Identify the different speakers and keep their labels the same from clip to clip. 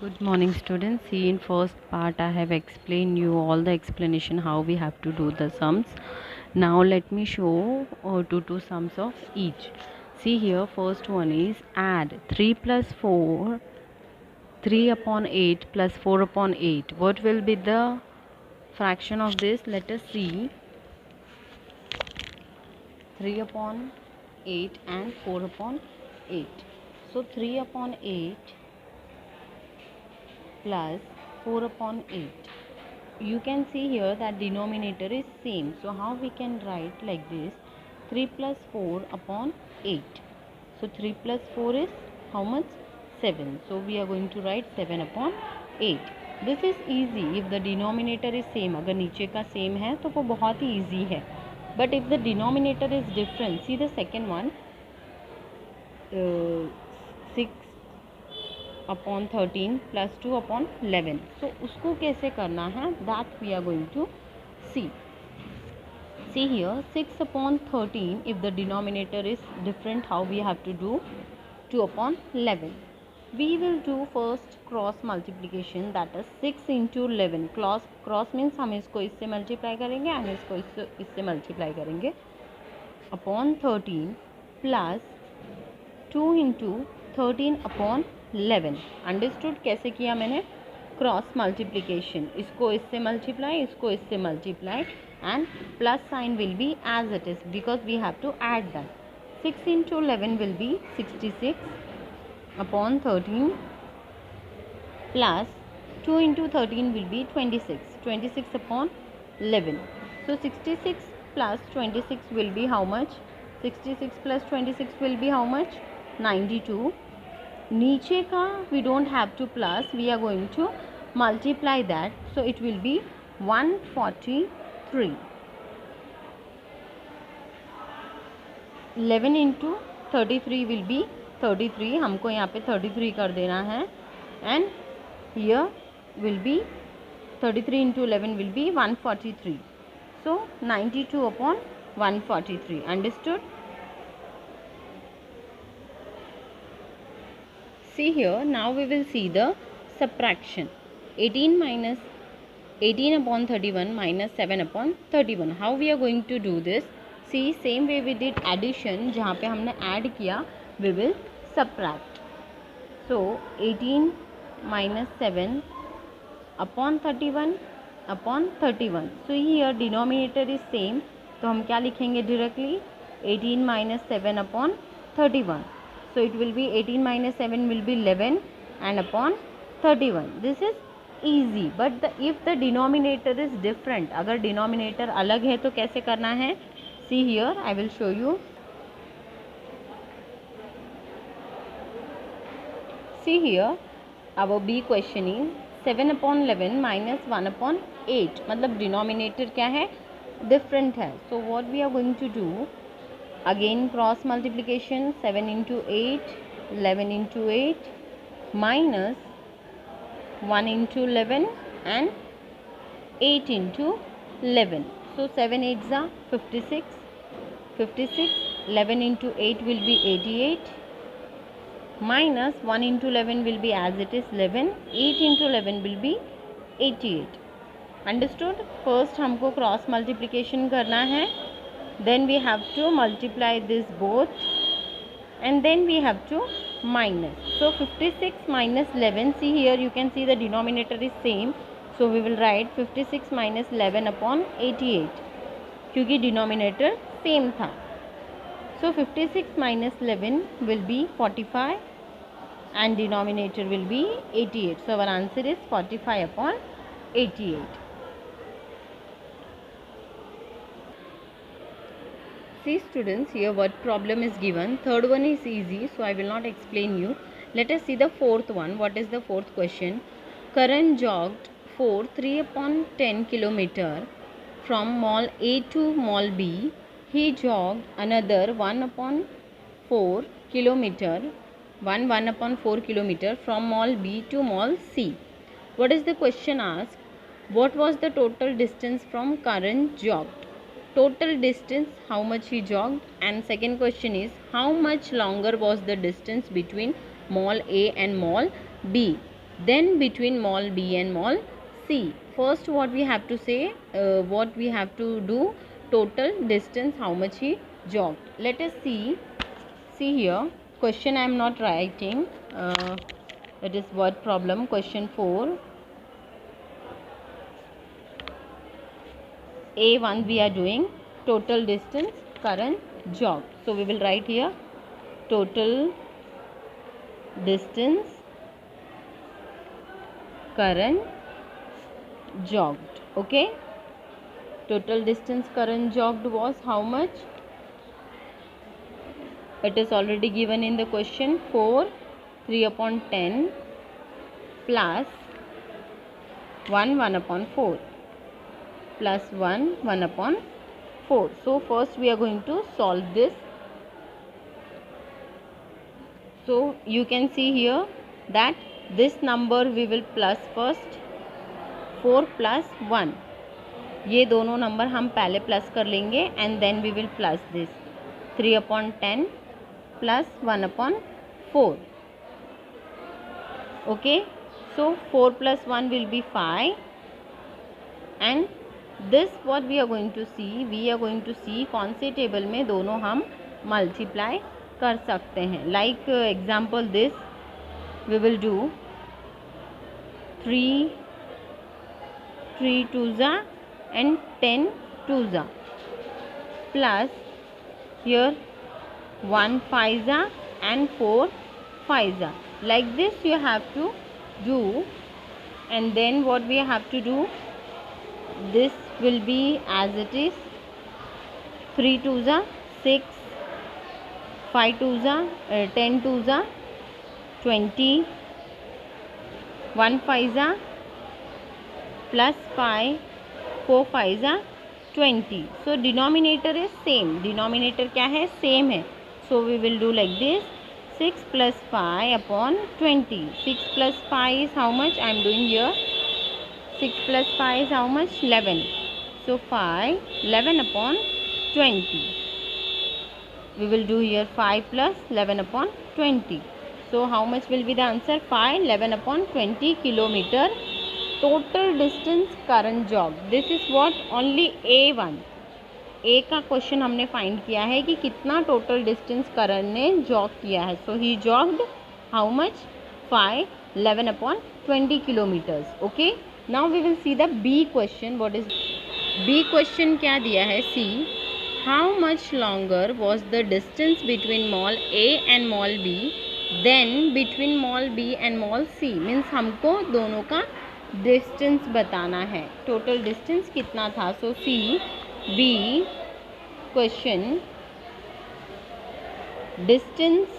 Speaker 1: Good morning students. See, in first part I have explained you all the explanation how we have to do the sums. Now let me show two sums of each. See here, first one is add 3 plus 4, 3 upon 8 plus 4 upon 8. What will be the fraction of this? Let us see. 3 upon 8 and 4 upon 8. So 3 upon 8 plus 4 upon 8. You can see here that denominator is same. So how we can write like this? 3 plus 4 upon 8. So 3 plus 4 is how much? 7. So we are going to write 7 upon 8. This is easy if the denominator is same. अगर नीचे का same है तो वो बहुत ही easy है. But if the denominator is different, see the second one, 6 upon 13 plus 2 upon 11. So उसको कैसे करना है, that we are going to see. See here, 6 upon 13, if the denominator is different, how we have to do? 2 upon 11. We will do first cross multiplication, that is 6 into 11. Cross means हम इसको इससे multiply करेंगे and इसको इससे multiply करेंगे. Upon 13 plus 2 into 13 upon 11. Understood? कैसे किया मैंने? Cross multiplication. इसको इससे मल्टीप्लाई, इसको इससे multiply and plus sign will be as it is because we have to add that. 6 into 11 will be 66 upon 13 plus 2 into 13 will be 26 upon 11. So 66 plus 26 will be how much? 66 plus 26 will be how much? 92. नीचे का we don't have to plus, we are going to multiply that, so it will be 143. 11 into 33 will be 33. हमको यहाँ पे 33 कर देना है and here will be 33 into 11 will be 143. So 92 upon 143. Understood? See here, now we will see the subtraction. 18 upon 31 minus 7 upon 31. How we are going to do this? See, same way we did addition, जहाँ पे हमने add किया, we will subtract. So 18 minus 7 upon 31 upon 31. So here denominator is same, तो हम क्या लिखेंगे directly? 18 minus 7 upon 31. So it will be 18 minus 7 will be 11 and upon 31. This is easy. But if the denominator is different, अगर denominator अलग है तो कैसे करना है? See here, I will show you. See here, our B question is 7 upon 11 minus 1 upon 8. मतलब denominator क्या है? Different है. So what we are going to do? Again cross multiplication. 7 into 8, 11 into 8 minus 1 into 11 and 8 into 11. So 7 8s are 56. 11 into 8 will be 88 minus 1 into 11 will be as it is 11. 8 into 11 will be 88. Understood? First हमको cross multiplication करना है. Then we have to multiply this both and then we have to minus. So 56 minus 11, see here you can see the denominator is same, so we will write 56 minus 11 upon 88 क्योंकि denominator same था. So 56 minus 11 will be 45 and denominator will be 88. So our answer is 45 upon 88. See students, here what problem is given. Third one is easy, so I will not explain you. Let us see the fourth one. What is the fourth question? Karan jogged for 3 upon 10 kilometer from mall A to mall B. He jogged another 1 upon 4 kilometer, 1 upon 4 kilometer from mall B to mall C. What is the question asked? What was the total distance from Karan jogged? Total distance, how much he jogged, and second question is how much longer was the distance between mall A and mall B. then between mall B and mall C. First what we have to say, what we have to do, total distance, how much he jogged. Let us see here, question I am not writing, it is word problem. Question 4, A1 we are doing total distance Karan jogged. So we will write here total distance Karan jogged. Okay, total distance Karan jogged was how much? It is already given in the question. 4 3/10 plus 1/4 plus 1/4. So first we are going to solve this. So you can see here that this number we will plus first. 4 plus 1, ये दोनों number हम पहले plus कर लेंगे and then we will plus this. 3/10 plus 1/4. Okay, so 4 plus 1 will be 5, and this what we are going to see, कौन से table में दोनों हम मल्टीप्लाई कर सकते हैं. Like example this we will do 3 twos and 10 twos plus here 1 5s and 4 5s. Like this you have to do, and then what we have to do, this will be as it is. 3 twos 6, 5 twos 10 twos 20, 1 5s plus 5, 4 5s 20. So denominator is same. Denominator क्या है? Same है. So we will do like this. 6 plus 5/20. 6 plus 5 is how much? I am doing here. 6 plus 5 is how much? 11. So 11/20. We will do here 5 plus 11/20. So how much will be the answer? 11/20 kilometer. Total distance Karan jogged. This is what only A1. ए का question हमने find किया है कि कितना total distance करण ने jog किया है. So he jogged how much? 11/20 kilometres. Okay, now we will see the B question. What is B question? क्या दिया है? See how much longer was the distance between mall A and mall B then between mall B and mall C. Means हमको दोनों का distance बताना है. Total distance कितना था? सो सी B question, distance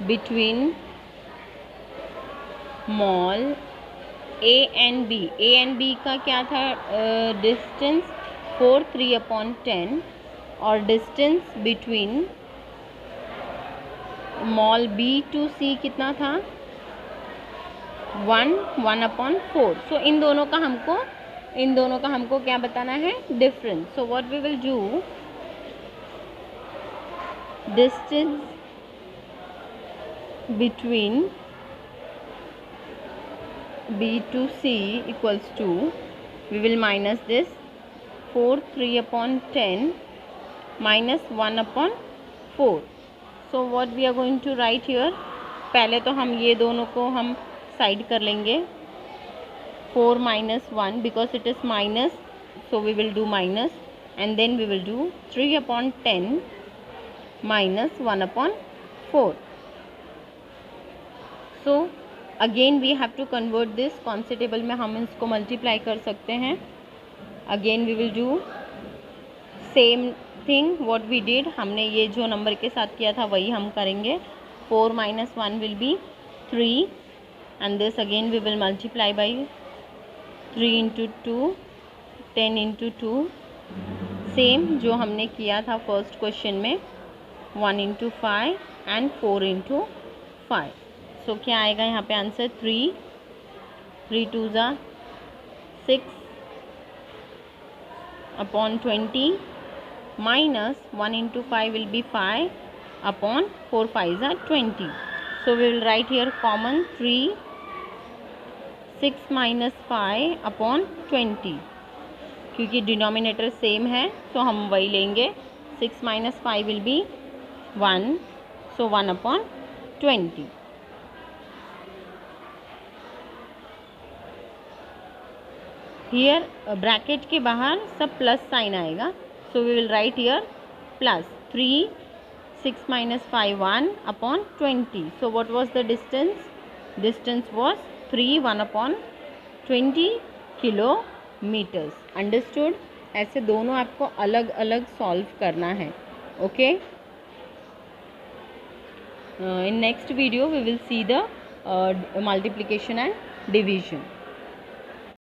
Speaker 1: between mall A and B. A and B का क्या था डिस्टेंस? 4 3/10. और distance between mall B to C कितना था? 1 1/4. सो इन दोनों का हमको क्या बताना है? Difference. So what we will do, distance between B to C equals to, we will minus this 4 3/10 minus 1/4. So what we are going to write here, पहले तो हम ये दोनों को हम साइड कर लेंगे. 4 minus 1 because it is minus, so we will do minus, and then we will do 3/10 minus 1/4. So again we have to convert this. कौन से टेबल में हम इसको मल्टीप्लाई कर सकते हैं? Again we will do same thing what we did. हमने ये जो नंबर के साथ किया था वही हम करेंगे. 4 minus 1 will be 3, and this again we will multiply by 3 into 2, 10 into 2. Same जो हमने किया था फर्स्ट क्वेश्चन में. 1 into 5 and 4 into 5. सो क्या आएगा यहाँ पे answer? 3 2s 6/20 minus 1 into 5 will be 5/4 5s 20. So we will write here common 3, 6 minus 5 upon 20. क्योंकि डिनोमिनेटर सेम है तो हम वही लेंगे. 6 minus 5 will be 1. So 1 upon 20. Here bracket के बाहर सब प्लस साइन आएगा. So we will write here plus 3, 6 minus 5, 1 upon 20. So what was the distance? Distance was 3, 1 upon 20 kilometers. Understood? ऐसे दोनों आपको अलग अलग सॉल्व करना है. Okay. In next video we will see the multiplication and division.